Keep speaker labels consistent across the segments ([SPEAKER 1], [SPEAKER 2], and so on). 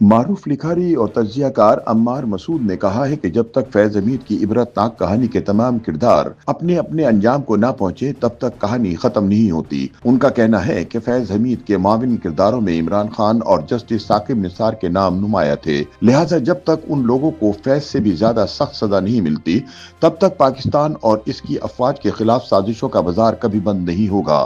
[SPEAKER 1] معروف لکھاری اور تجزیہ کار عمار مسعود نے کہا ہے کہ جب تک فیض حمید کی عبرتناک کہانی کے تمام کردار اپنے اپنے انجام کو نہ پہنچے تب تک کہانی ختم نہیں ہوتی۔ ان کا کہنا ہے کہ فیض حمید کے معاون کرداروں میں عمران خان اور جسٹس ثاقب نثار کے نام نمایاں تھے، لہٰذا جب تک ان لوگوں کو فیض سے بھی زیادہ سخت سزا نہیں ملتی تب تک پاکستان اور اس کی افواج کے خلاف سازشوں کا بازار کبھی بند نہیں ہوگا۔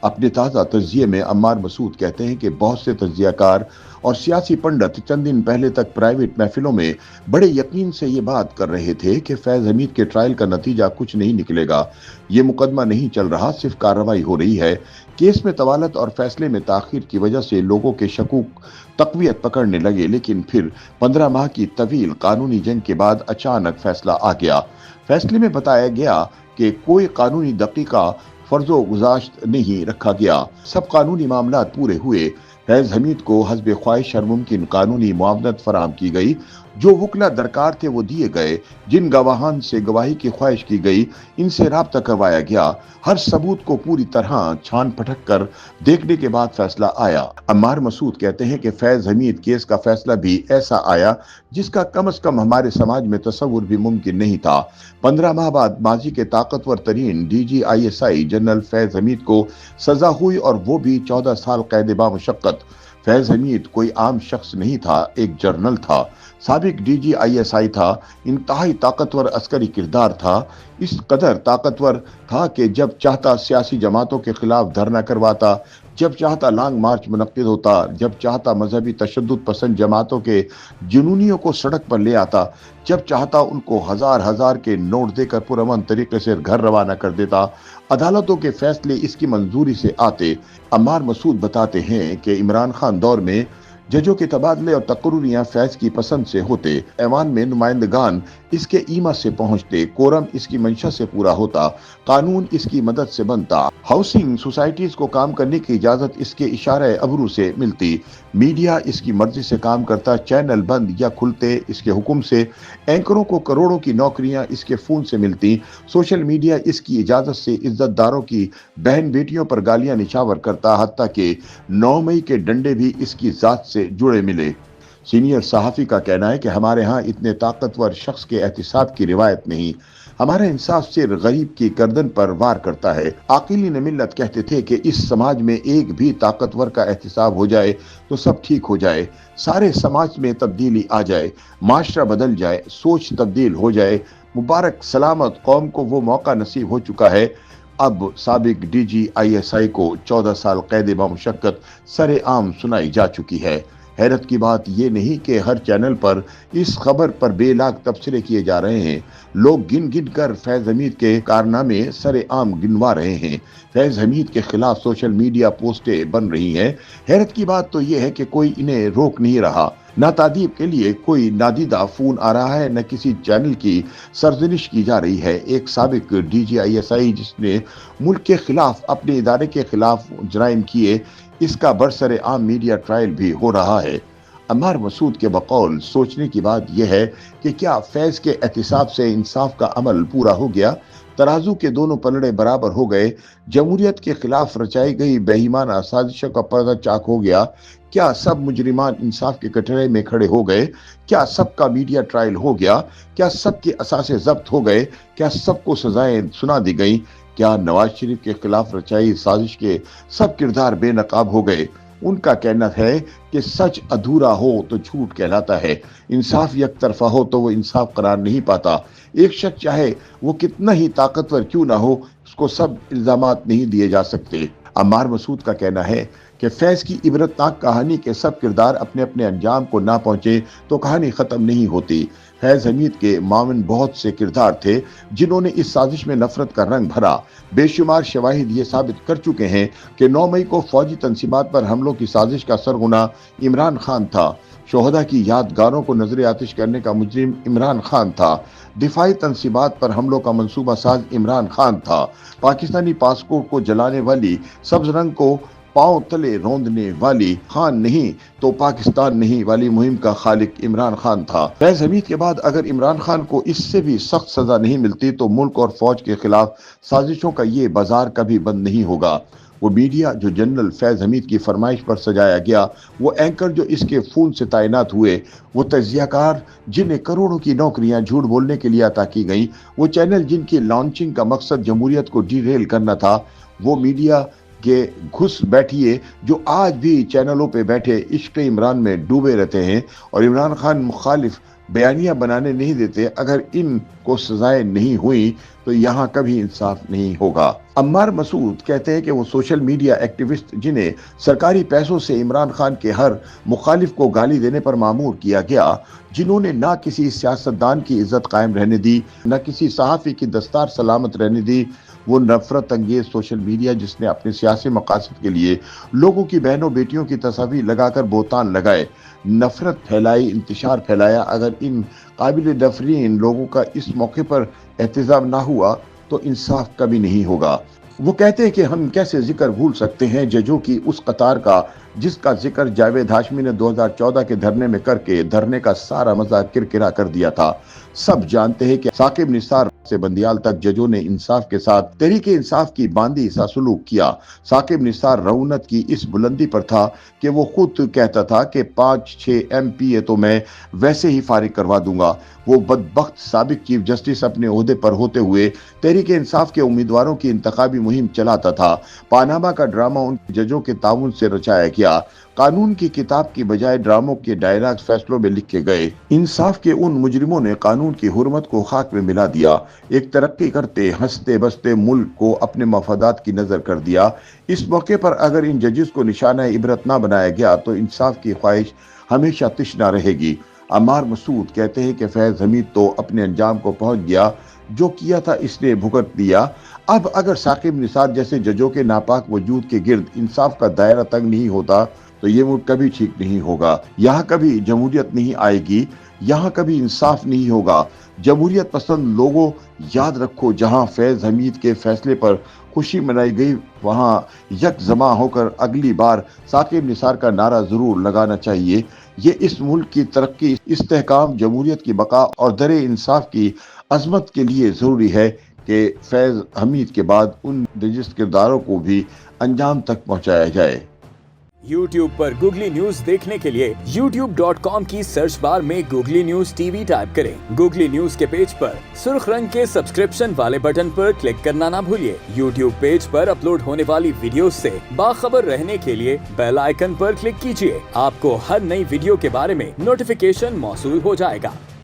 [SPEAKER 1] اپنے تازہ تجزیے میں عمار مسعود کہتے ہیں کہ بہت سے تجزیہ کار اور سیاسی پنڈت چند دن پہلے تک پرائیویٹ محفلوں میں بڑے یقین سے یہ بات کر رہے تھے کہ فیض حمید کے ٹرائل کا نتیجہ کچھ نہیں نکلے گا، یہ مقدمہ نہیں چل رہا، صرف کارروائی ہو رہی ہے۔ کیس میں طوالت اور فیصلے میں تاخیر کی وجہ سے لوگوں کے شکوک تقویت پکڑنے لگے، لیکن پھر 15 ماہ کی طویل قانونی جنگ کے بعد اچانک فیصلہ آ گیا۔ فیصلے میں بتایا گیا کہ کوئی قانونی دقیقہ فرض و گزاشت نہیں رکھا گیا، سب قانونی معاملات پورے ہوئے۔ فیض حمید کو حسب خواہش ہر ممکن قانونی معاونت فراہم کی گئی، جو وکلا درکار تھے وہ دیے گئے، جن گواہان سے گواہی کی خواہش کی گئی ان سے رابطہ کروایا گیا، ہر ثبوت کو پوری طرح چھان پھٹک کر دیکھنے کے بعد فیصلہ آیا۔ عمار مسعود کہتے ہیں کہ فیض حمید کیس کا فیصلہ بھی ایسا آیا جس کا کم از کم ہمارے سماج میں تصور بھی ممکن نہیں تھا۔ 15 ماہ بعد ماضی کے طاقتور ترین D G I S I general Faiz Hameed کو سزا ہوئی، اور وہ بھی 14 سال قید بامشقت۔ فیض حمید کوئی عام شخص نہیں تھا، ایک جرنل تھا، سابق ڈی جی آئی ایس آئی تھا، انتہائی طاقتور عسکری کردار تھا، اس قدر طاقتور تھا کہ جب چاہتا سیاسی جماعتوں کے خلاف دھرنا کرواتا، جب چاہتا لانگ مارچ منعقد ہوتا، جب چاہتا مذہبی تشدد پسند جماعتوں کے جنونیوں کو سڑک پر لے آتا، جب چاہتا ان کو ہزار ہزار کے نوٹ دے کر پرامن طریقے سے گھر روانہ کر دیتا۔ عدالتوں کے فیصلے اس کی منظوری سے آتے۔ عمار مسعود بتاتے ہیں کہ عمران خان دور میں ججوں کے تبادلے اور تقرریاں فیض کی پسند سے ہوتے، ایوان میں نمائندگان اس کے ایما سے پہنچتے، کورم اس کی منشا سے پورا ہوتا، قانون اس کی مدد سے بنتا، ہاؤسنگ سوسائٹیز کو کام کرنے کی اجازت اس کے اشارہ ابرو سے ملتی، میڈیا اس کی مرضی سے کام کرتا، چینل بند یا کھلتے اس کے حکم سے، اینکروں کو کروڑوں کی نوکریاں اس کے فون سے ملتی، سوشل میڈیا اس کی اجازت سے عزت داروں کی بہن بیٹیوں پر گالیاں نچھاور کرتا، حتیٰ کہ 9 مئی کے ڈنڈے بھی اس کی ذات سے جڑے ملے۔ سینئر صحافی کا کہنا ہے کہ ہمارے ہاں اتنے طاقتور شخص کے احتساب کی روایت نہیں، ہمارا انصاف صرف غریب کی گردن پر وار کرتا ہے۔ عاقلین ملت کہتے تھے کہ اس سماج میں ایک بھی طاقتور کا احتساب ہو جائے تو سب ٹھیک ہو جائے، سارے سماج میں تبدیلی آ جائے، معاشرہ بدل جائے، سوچ تبدیل ہو جائے۔ مبارک سلامت قوم کو وہ موقع نصیب ہو چکا ہے۔ اب سابق ڈی جی آئی ایس آئی کو 14 سال قید بامشقت سر عام سنائی جا چکی ہے۔ حیرت کی بات یہ نہیں کہ ہر چینل پر اس خبر پر بے لاگ تبصرے کیے جا رہے ہیں، لوگ گن گن کر فیض حمید کے کارنامے سر عام گنوا رہے ہیں، فیض حمید کے خلاف سوشل میڈیا پوسٹیں بن رہی ہیں۔ حیرت کی بات تو یہ ہے کہ کوئی انہیں روک نہیں رہا، نہ تعدیب کے لیے کوئی نادیدہ فون آ رہا ہے، نہ کسی چینل کی سرزنش کی جا رہی ہے۔ ایک سابق ڈی جی آئی ایس آئی جس نے ملک کے خلاف، اپنے ادارے کے خلاف جرائم کیے، اس کا برسر عام میڈیا ٹرائل بھی ہو رہا ہے۔ عمار مسعود کے بقول سوچنے کی بات یہ ہے کہ کیا فیض کے احتساب سے انصاف کا عمل پورا ہو گیا؟ ترازو کے دونوں پلڑے برابر ہو گئے؟ جمہوریت کے خلاف رچائی گئی بے ایمانہ سازشوں کا پردہ چاک ہو گیا؟ کیا سب مجرمان انصاف کے کٹہرے میں کھڑے ہو گئے؟ کیا سب کا میڈیا ٹرائل ہو گیا؟ کیا سب کے اثاثے ضبط ہو گئے؟ کیا سب کو سزائیں سنا دی گئیں؟ کیا نواز شریف کے خلاف رچائی سازش کے سب کردار بے نقاب ہو گئے؟ ان کا کہنا ہے کہ سچ ادھورا ہو تو جھوٹ کہلاتا ہے، انصاف یک طرفہ ہو تو وہ انصاف قرار نہیں پاتا۔ ایک شخص چاہے وہ کتنا ہی طاقتور کیوں نہ ہو، اس کو سب الزامات نہیں دیے جا سکتے۔ عمار مسعود کا کہنا ہے کہ فیض کی عبرتناک کہانی کے سب کردار اپنے اپنے انجام کو نہ پہنچے تو کہانی ختم نہیں ہوتی۔ فیض حمید کے معاون بہت سے کردار تھے جنہوں نے اس سازش میں نفرت کا رنگ بھرا۔ بے شمار شواہد یہ ثابت کر چکے ہیں کہ 9 مئی کو فوجی تنصیبات پر حملوں کی سازش کا سرغنہ عمران خان تھا، شہداء کی یادگاروں کو نظر آتش کرنے کا مجرم عمران خان تھا، دفاعی تنصیبات پر حملوں کا منصوبہ ساز عمران خان تھا، پاکستانی پاسپورٹ کو جلانے والی، سبز رنگ کو پاؤں تلے روندنے والی خان نہیں تو پاکستان نہیں والی مہم کا خالق عمران خان تھا۔ فیض حمید کے بعد اگر عمران خان کو اس سے بھی سخت سزا نہیں ملتی تو ملک اور فوج کے خلاف سازشوں کا یہ بازار کبھی بند نہیں ہوگا۔ وہ میڈیا جو جنرل فیض حمید کی فرمائش پر سجایا گیا، وہ اینکر جو اس کے فون سے تعینات ہوئے، وہ تجزیہ کار جنہیں کروڑوں کی نوکریاں جھوٹ بولنے کے لیے عطا کی گئیں، وہ چینل جن کی لانچنگ کا مقصد جمہوریت کو ڈی ریل کرنا تھا، وہ میڈیا کے گھس بیٹھیے جو آج بھی چینلوں پہ بیٹھے عشق عمران میں ڈوبے رہتے ہیں اور عمران خان مخالف بیانیہ بنانے نہیں دیتے، اگر ان کو سزائیں نہیں ہوئی تو یہاں کبھی انصاف نہیں ہوگا۔ عمار مسعود کہتے ہیں کہ وہ سوشل میڈیا ایکٹیوسٹ جنہیں سرکاری پیسوں سے عمران خان کے ہر مخالف کو گالی دینے پر مامور کیا گیا، جنہوں نے نہ کسی سیاستدان کی عزت قائم رہنے دی، نہ کسی صحافی کی دستار سلامت رہنے دی، وہ نفرت انگیز سوشل میڈیا جس نے اپنے سیاسی مقاصد کے لیے لوگوں کی بہنوں بیٹیوں کی تصاویر لگا کر بہتان لگائے، نفرت پھیلائی، انتشار پھیلایا، اگر ان قابل دفرین لوگوں کا اس موقع پر احتجاج نہ ہوا تو انصاف کبھی نہیں ہوگا۔ وہ کہتے ہیں کہ ہم کیسے ذکر بھول سکتے ہیں ججوں کی اس قطار کا جس کا ذکر جاوید ہاشمی نے 2014 کے دھرنے میں کر کے دھرنے کا سارا مزہ کرکرا کر دیا تھا۔ سب جانتے ہیں کہ ثاقب نثار سے بندیال تک ججوں نے انصاف کے ساتھ تحریک انصاف کی باندی سا سلوک کیا۔ ثاقب نثار رعونت کی اس بلندی پر تھا کہ وہ خود کہتا تھا کہ 5-6 MP تو میں ویسے ہی فارغ کروا دوں گا۔ وہ بدبخت سابق چیف جسٹس اپنے عہدے پر ہوتے ہوئے تحریک انصاف کے امیدواروں کی انتخابی مہم چلاتا تھا۔ پاناما کا ڈرامہ ان ججوں کے تعاون سے رچایا گیا۔ قانون کی کتاب کی بجائے ڈراموں کے ڈائلاگ فیصلوں میں لکھے گئے۔ انصاف کے ان مجرموں نے قانون کی حرمت کو خاک میں ملا دیا، ایک ترقی کرتے ہنستے بستے ملک کو اپنے مفادات کی نظر کر دیا۔ اس موقع پر اگر ان ججز کو نشانہ عبرت نہ بنایا گیا تو انصاف کی خواہش ہمیشہ تشنا رہے گی۔ عمار مسعود کہتے ہیں کہ فیض حمید تو اپنے انجام کو پہنچ گیا، جو کیا تھا اس نے بھگت دیا۔ اب اگر ثاقب نثار جیسے ججوں کے ناپاک وجود کے گرد انصاف کا دائرہ تنگ نہیں ہوتا تو یہ ملک کبھی ٹھیک نہیں ہوگا، یہاں کبھی جمہوریت نہیں آئے گی، یہاں کبھی انصاف نہیں ہوگا۔ جمہوریت پسند لوگوں، یاد رکھو جہاں فیض حمید کے فیصلے پر خوشی منائی گئی وہاں یک جمع ہو کر اگلی بار ثاقب نثار کا نعرہ ضرور لگانا چاہیے۔ یہ اس ملک کی ترقی، استحکام، جمہوریت کی بقا اور در انصاف کی عظمت کے لیے ضروری ہے کہ فیض حمید کے بعد ان دجس کرداروں کو بھی انجام تک پہنچایا جائے۔
[SPEAKER 2] YouTube پر گوگلی نیوز دیکھنے کے لیے youtube.com کی سرچ بار میں گوگلی نیوز TV ٹائپ کریں۔ گوگلی نیوز کے پیج پر سرخ رنگ کے سبسکرپشن والے بٹن پر کلک کرنا نہ بھولیے۔ YouTube پیج پر اپلوڈ ہونے والی ویڈیوز سے باخبر رہنے کے لیے بیل آئیکن پر کلک کیجیے۔ آپ کو ہر نئی ویڈیو کے بارے میں نوٹیفیکیشن موصول ہو جائے گا۔